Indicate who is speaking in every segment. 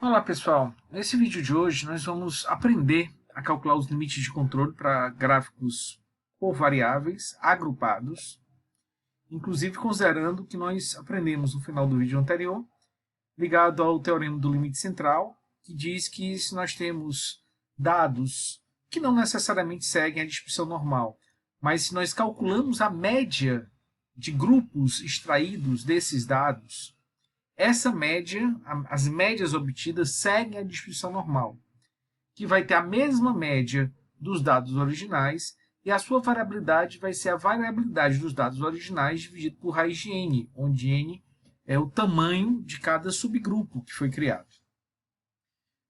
Speaker 1: Olá pessoal, nesse vídeo de hoje nós vamos aprender a calcular os limites de controle para gráficos por variáveis agrupados, inclusive considerando o que nós aprendemos no final do vídeo anterior, ligado ao teorema do limite central, que diz que se nós temos dados que não necessariamente seguem a distribuição normal, mas se nós calculamos a média de grupos extraídos desses dados, essa média, as médias obtidas seguem a distribuição normal, que vai ter a mesma média dos dados originais e a sua variabilidade vai ser a variabilidade dos dados originais dividido por raiz de n, onde n é o tamanho de cada subgrupo que foi criado.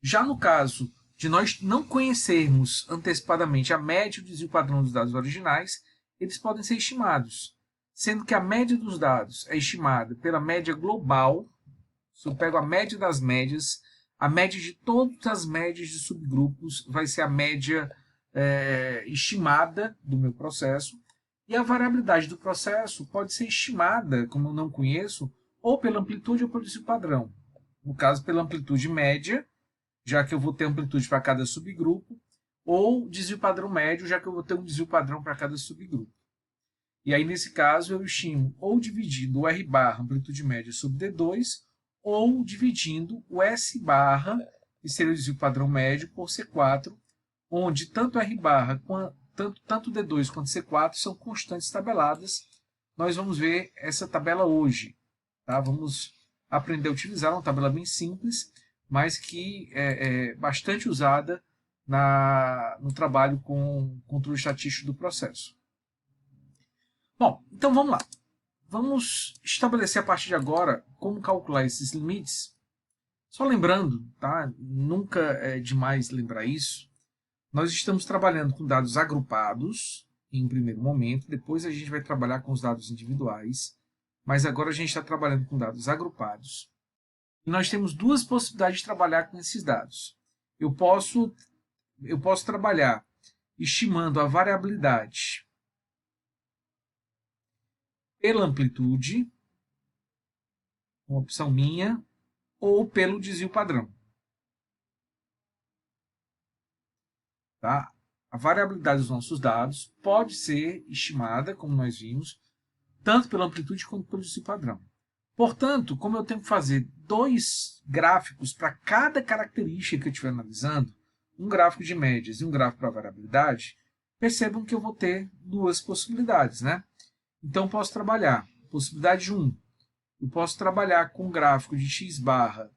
Speaker 1: Já no caso de nós não conhecermos antecipadamente a média e o desvio padrão dos dados originais, eles podem ser estimados, sendo que a média dos dados é estimada pela média global. Se eu pego a média das médias, a média de todas as médias de subgrupos vai ser a média estimada do meu processo. E a variabilidade do processo pode ser estimada, como eu não conheço, ou pela amplitude ou pelo desvio padrão. No caso, pela amplitude média, já que eu vou ter amplitude para cada subgrupo, ou desvio padrão médio, já que eu vou ter um desvio padrão para cada subgrupo. E aí, nesse caso, eu estimo ou dividindo o R barra, amplitude média, sobre D2, ou dividindo o S barra, que seria o desvio padrão médio, por C4, onde tanto R barra, tanto D2 quanto C4 são constantes tabeladas. Nós vamos ver essa tabela hoje. Tá? Vamos aprender a utilizar uma tabela bem simples, mas que é bastante usada no trabalho com controle estatístico do processo. Bom, então vamos lá. Vamos estabelecer a partir de agora como calcular esses limites. Só lembrando, tá? Nunca é demais lembrar isso, nós estamos trabalhando com dados agrupados em um primeiro momento, depois a gente vai trabalhar com os dados individuais, mas agora a gente está trabalhando com dados agrupados. E nós temos duas possibilidades de trabalhar com esses dados. Eu posso trabalhar estimando a variabilidade pela amplitude, uma opção minha, ou pelo desvio padrão. Tá? A variabilidade dos nossos dados pode ser estimada, como nós vimos, tanto pela amplitude quanto pelo desvio padrão. Portanto, como eu tenho que fazer dois gráficos para cada característica que eu estiver analisando, um gráfico de médias e um gráfico para variabilidade, percebam que eu vou ter duas possibilidades, né? Então, posso trabalhar, possibilidade 1, eu posso trabalhar com um gráfico de x barra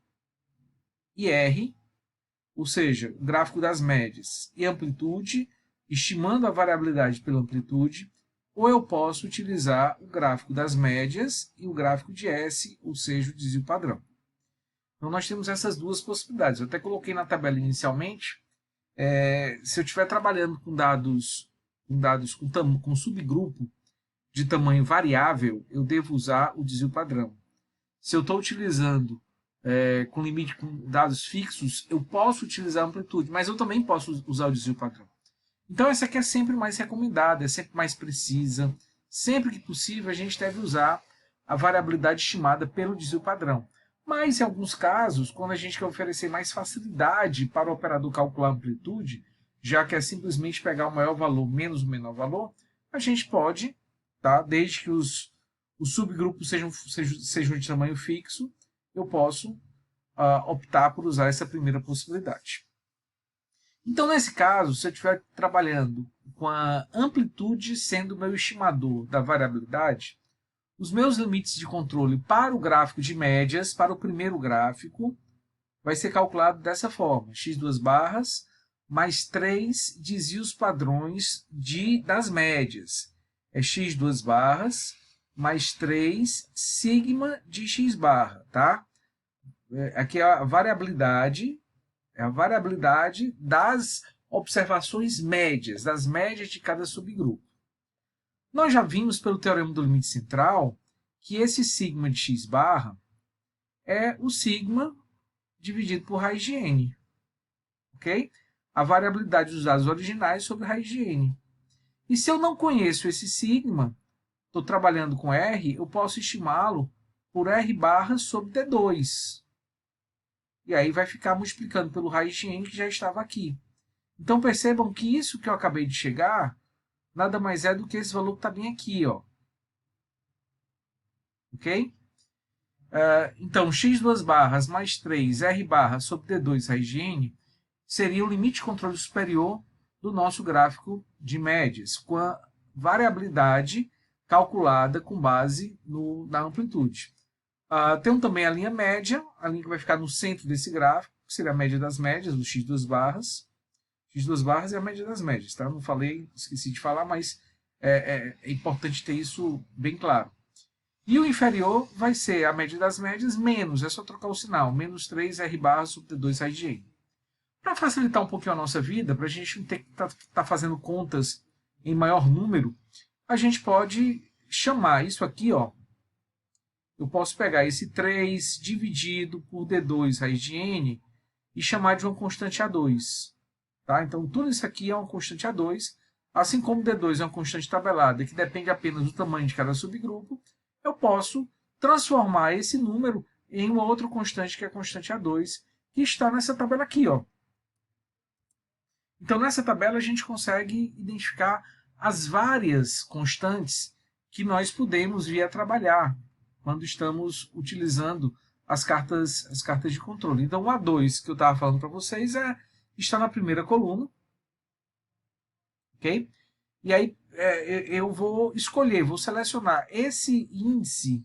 Speaker 1: e R, ou seja, o gráfico das médias e amplitude, estimando a variabilidade pela amplitude, ou eu posso utilizar o gráfico das médias e o gráfico de S, ou seja, o desvio padrão. Então, nós temos essas duas possibilidades. Eu até coloquei na tabela inicialmente, se eu estiver trabalhando com dados com subgrupo de tamanho variável, eu devo usar o desvio padrão. Se eu estou utilizando com limite com dados fixos, eu posso utilizar a amplitude, mas eu também posso usar o desvio padrão. Então, essa aqui é sempre mais recomendada, é sempre mais precisa. Sempre que possível, a gente deve usar a variabilidade estimada pelo desvio padrão. Mas, em alguns casos, quando a gente quer oferecer mais facilidade para o operador calcular a amplitude, já que é simplesmente pegar o maior valor menos o menor valor, a gente pode, tá? Desde que os subgrupos sejam de tamanho fixo, eu posso optar por usar essa primeira possibilidade. Então, nesse caso, se eu estiver trabalhando com a amplitude sendo o meu estimador da variabilidade, os meus limites de controle para o gráfico de médias, para o primeiro gráfico, vai ser calculado dessa forma: x2 barras mais 3 desvios padrões das médias. É x2 barras mais 3 sigma de x barra, tá? Aqui é a variabilidade das observações médias, das médias de cada subgrupo. Nós já vimos pelo teorema do limite central que esse sigma de x barra é o sigma dividido por raiz de n. Ok? A variabilidade dos dados originais sobre raiz de n. E se eu não conheço esse sigma, estou trabalhando com R, eu posso estimá-lo por R barra sobre D2. E aí vai ficar multiplicando pelo raiz de n que já estava aqui. Então percebam que isso que eu acabei de chegar nada mais é do que esse valor que está bem aqui, ó. Ok? Então, x duas barras mais 3 r barra sobre d2 raiz de n seria o limite de controle superior do nosso gráfico de médias, com a variabilidade calculada com base na amplitude. Temos também a linha média, a linha que vai ficar no centro desse gráfico, que seria a média das médias, o x duas barras. X duas barras é a média das médias, tá? Não falei, esqueci de falar, mas é importante ter isso bem claro. E o inferior vai ser a média das médias menos, é só trocar o sinal, menos 3 r barra sobre d2 raiz de n. Para facilitar um pouquinho a nossa vida, para a gente não ter que estar fazendo contas em maior número, a gente pode chamar isso aqui, ó. Eu posso pegar esse 3 dividido por d2 raiz de n e chamar de uma constante A2. Tá? Então, tudo isso aqui é uma constante A2, assim como d2 é uma constante tabelada que depende apenas do tamanho de cada subgrupo, eu posso transformar esse número em uma outra constante, que é a constante A2, que está nessa tabela aqui, ó. Então, nessa tabela, a gente consegue identificar as várias constantes que nós podemos vir a trabalhar quando estamos utilizando as cartas de controle. Então, o A2 que eu estava falando para vocês está na primeira coluna. Ok? E aí eu vou escolher, vou selecionar esse índice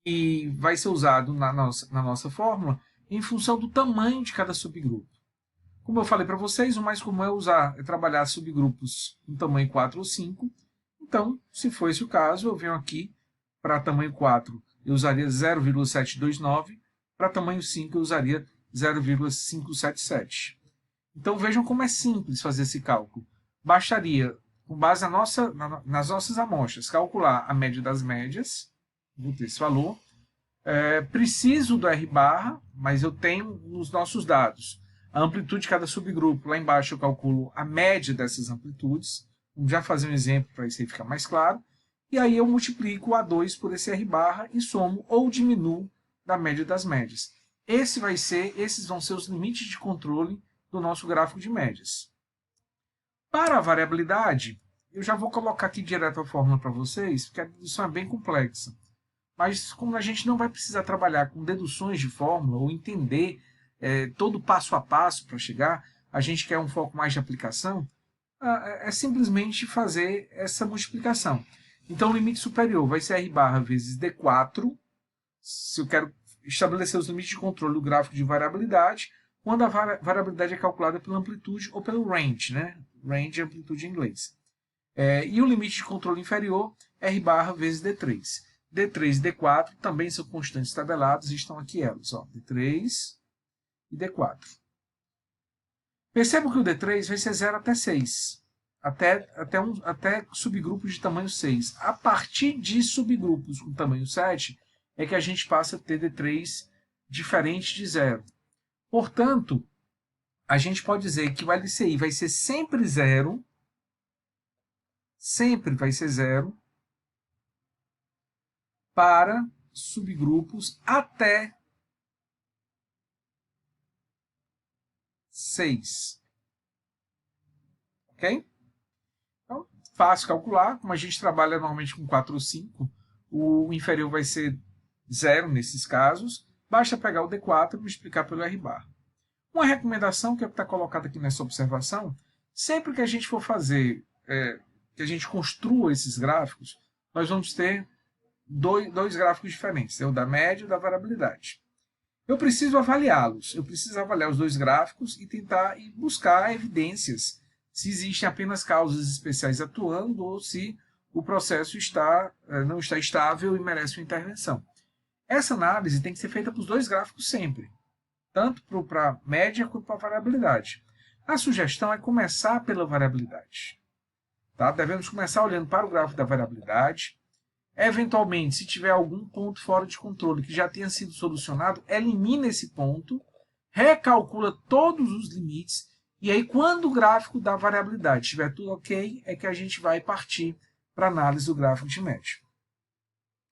Speaker 1: que vai ser usado na nossa fórmula em função do tamanho de cada subgrupo. Como eu falei para vocês, o mais comum é trabalhar subgrupos em tamanho 4 ou 5. Então, se for esse o caso, eu venho aqui para tamanho 4, eu usaria 0,729, para tamanho 5 eu usaria 0,577. Então vejam como é simples fazer esse cálculo. Bastaria, com base nas nossas amostras, calcular a média das médias, vou ter esse valor. Preciso do R barra, mas eu tenho nos nossos dados a amplitude de cada subgrupo. Lá embaixo eu calculo a média dessas amplitudes. Vamos já fazer um exemplo para isso aí ficar mais claro. E aí eu multiplico o A2 por esse R barra e somo ou diminuo da média das médias. Esses vão ser os limites de controle do nosso gráfico de médias. Para a variabilidade, eu já vou colocar aqui direto a fórmula para vocês, porque a dedução é bem complexa. Mas como a gente não vai precisar trabalhar com deduções de fórmula ou entender todo passo a passo para chegar, a gente quer um foco mais de aplicação, é simplesmente fazer essa multiplicação. Então, o limite superior vai ser R barra vezes D4, se eu quero estabelecer os limites de controle do gráfico de variabilidade, quando a variabilidade é calculada pela amplitude ou pelo range, né? Range é amplitude em inglês. E o limite de controle inferior, R barra vezes D3. D3 e D4 também são constantes tabeladas, e estão aqui elas, ó, D3 e D4. Percebam que o D3 vai ser 0 até 6, até subgrupos de tamanho 6. A partir de subgrupos com tamanho 7, é que a gente passa a ter D3 diferente de 0. Portanto, a gente pode dizer que o LCI vai ser sempre 0, para subgrupos até 6. Ok? Então, fácil calcular. Como a gente trabalha normalmente com 4 ou 5, o inferior vai ser 0 nesses casos. Basta pegar o D4 e multiplicar pelo R bar. Uma recomendação que está colocada aqui nessa observação, sempre que a gente for fazer, que a gente construa esses gráficos, nós vamos ter dois gráficos diferentes, o da média e o da variabilidade. Eu preciso avaliá-los, eu preciso avaliar os dois gráficos e tentar buscar evidências se existem apenas causas especiais atuando ou se o processo não está estável e merece uma intervenção. Essa análise tem que ser feita para os dois gráficos sempre, tanto para a média quanto para a variabilidade. A sugestão é começar pela variabilidade. Tá? Devemos começar olhando para o gráfico da variabilidade. Eventualmente, se tiver algum ponto fora de controle que já tenha sido solucionado, elimina esse ponto, recalcula todos os limites, e aí quando o gráfico da variabilidade estiver tudo ok, é que a gente vai partir para a análise do gráfico de média.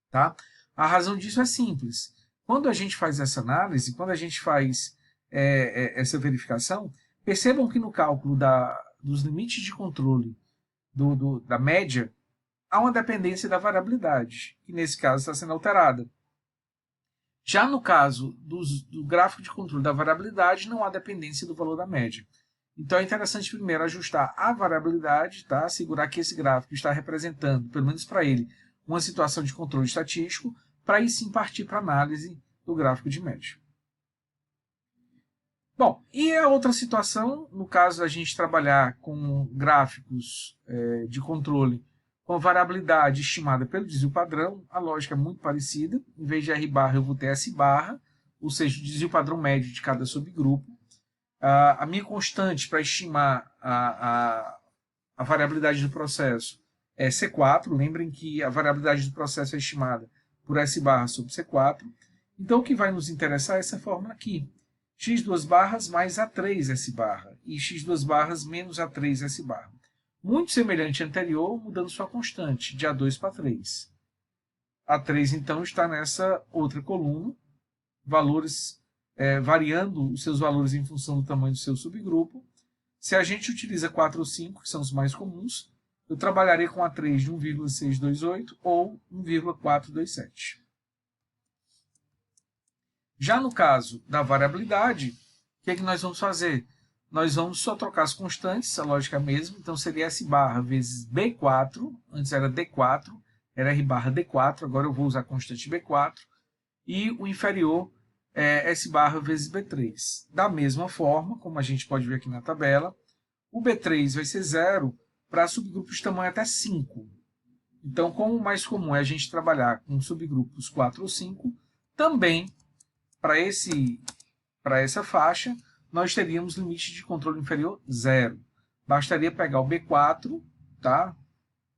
Speaker 1: Tá? A razão disso é simples. Quando a gente faz essa análise, quando a gente faz essa verificação, percebam que no cálculo dos limites de controle da média, há uma dependência da variabilidade, que nesse caso está sendo alterada. Já no caso do gráfico de controle da variabilidade, não há dependência do valor da média. Então é interessante primeiro ajustar a variabilidade, tá? Assegurar que esse gráfico está representando, pelo menos para ele, uma situação de controle estatístico, para aí sim partir para a análise do gráfico de média. Bom, e a outra situação, no caso da gente trabalhar com gráficos de controle com variabilidade estimada pelo desvio padrão, a lógica é muito parecida. Em vez de R barra, eu vou ter S barra, ou seja, o desvio padrão médio de cada subgrupo. A minha constante para estimar a variabilidade do processo é C4. Lembrem que a variabilidade do processo é estimada por S barra sobre C4. Então, o que vai nos interessar é essa fórmula aqui. X2 barras mais A3 S barra e X2 barras menos A3 S barra. Muito semelhante ao anterior, mudando sua constante, de A2 para 3. A3, então, está nessa outra coluna, valores variando os seus valores em função do tamanho do seu subgrupo. Se a gente utiliza 4 ou 5, que são os mais comuns, eu trabalharei com A3 de 1,628 ou 1,427. Já no caso da variabilidade, o que é que nós vamos fazer? Nós vamos só trocar as constantes, a lógica é a mesma, então seria S barra vezes B4, antes era D4, era R barra D4, agora eu vou usar a constante B4, e o inferior é S barra vezes B3. Da mesma forma, como a gente pode ver aqui na tabela, o B3 vai ser 0 para subgrupos de tamanho até 5. Então, como o mais comum é a gente trabalhar com subgrupos 4 ou 5, também para essa faixa, nós teríamos limite de controle inferior 0. Bastaria pegar o B4, tá?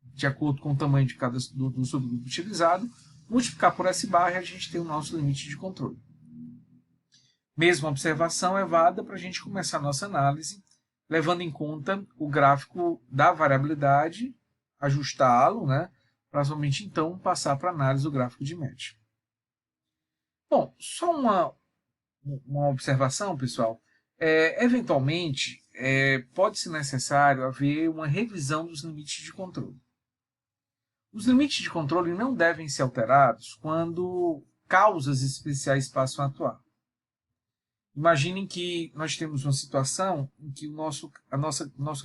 Speaker 1: De acordo com o tamanho de cada do subgrupo utilizado, multiplicar por S barra e a gente tem o nosso limite de controle. Mesma observação é válida para a gente começar a nossa análise, levando em conta o gráfico da variabilidade, ajustá-lo, né? Para somente então passar para a análise do gráfico de média. Bom, só uma observação, pessoal. Eventualmente, pode ser necessário haver uma revisão dos limites de controle. Os limites de controle não devem ser alterados quando causas especiais passam a atuar. Imaginem que nós temos uma situação em que o nosso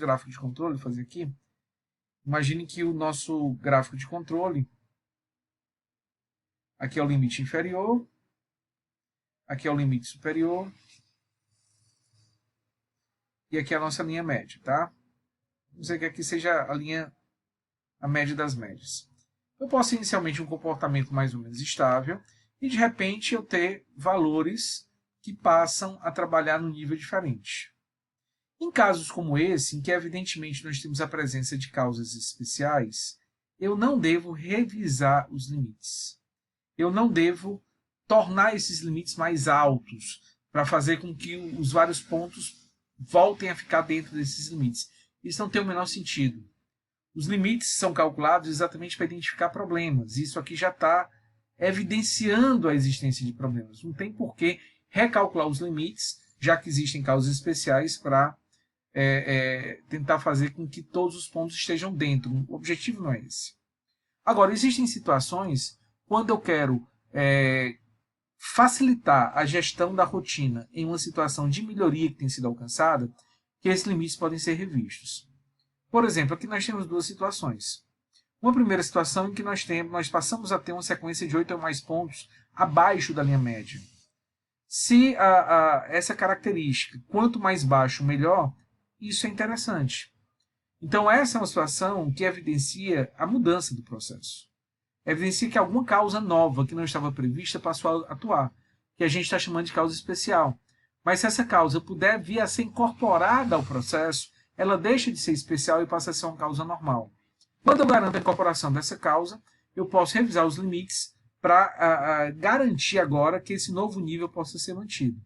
Speaker 1: gráfico de controle, vou fazer aqui, imaginem que o nosso gráfico de controle, aqui é o limite inferior, aqui é o limite superior, e aqui é a nossa linha média, tá? Vamos dizer que aqui seja a média das médias. Eu posso inicialmente um comportamento mais ou menos estável, e de repente eu ter valores que passam a trabalhar num nível diferente. Em casos como esse, em que evidentemente nós temos a presença de causas especiais, eu não devo revisar os limites. Eu não devo tornar esses limites mais altos, para fazer com que os vários pontos voltem a ficar dentro desses limites. Isso não tem o menor sentido. Os limites são calculados exatamente para identificar problemas. Isso aqui já está evidenciando a existência de problemas. Não tem por que recalcular os limites, já que existem causas especiais para tentar fazer com que todos os pontos estejam dentro. O objetivo não é esse. Agora, existem situações quando eu quero facilitar a gestão da rotina em uma situação de melhoria que tem sido alcançada, que esses limites podem ser revistos. Por exemplo, aqui nós temos duas situações. Uma primeira situação em que nós passamos a ter uma sequência de 8 ou mais pontos abaixo da linha média. Se essa característica, quanto mais baixo, melhor, isso é interessante. Então, essa é uma situação que evidencia a mudança do processo. Evidencia que alguma causa nova que não estava prevista passou a atuar, que a gente está chamando de causa especial. Mas se essa causa puder vir a ser incorporada ao processo, ela deixa de ser especial e passa a ser uma causa normal. Quando eu garanto a incorporação dessa causa, eu posso revisar os limites para garantir agora que esse novo nível possa ser mantido.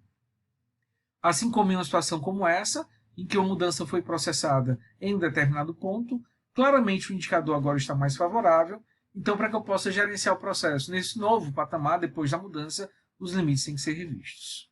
Speaker 1: Assim como em uma situação como essa, em que uma mudança foi processada em um determinado ponto, claramente o indicador agora está mais favorável, então para que eu possa gerenciar o processo nesse novo patamar, depois da mudança, os limites têm que ser revistos.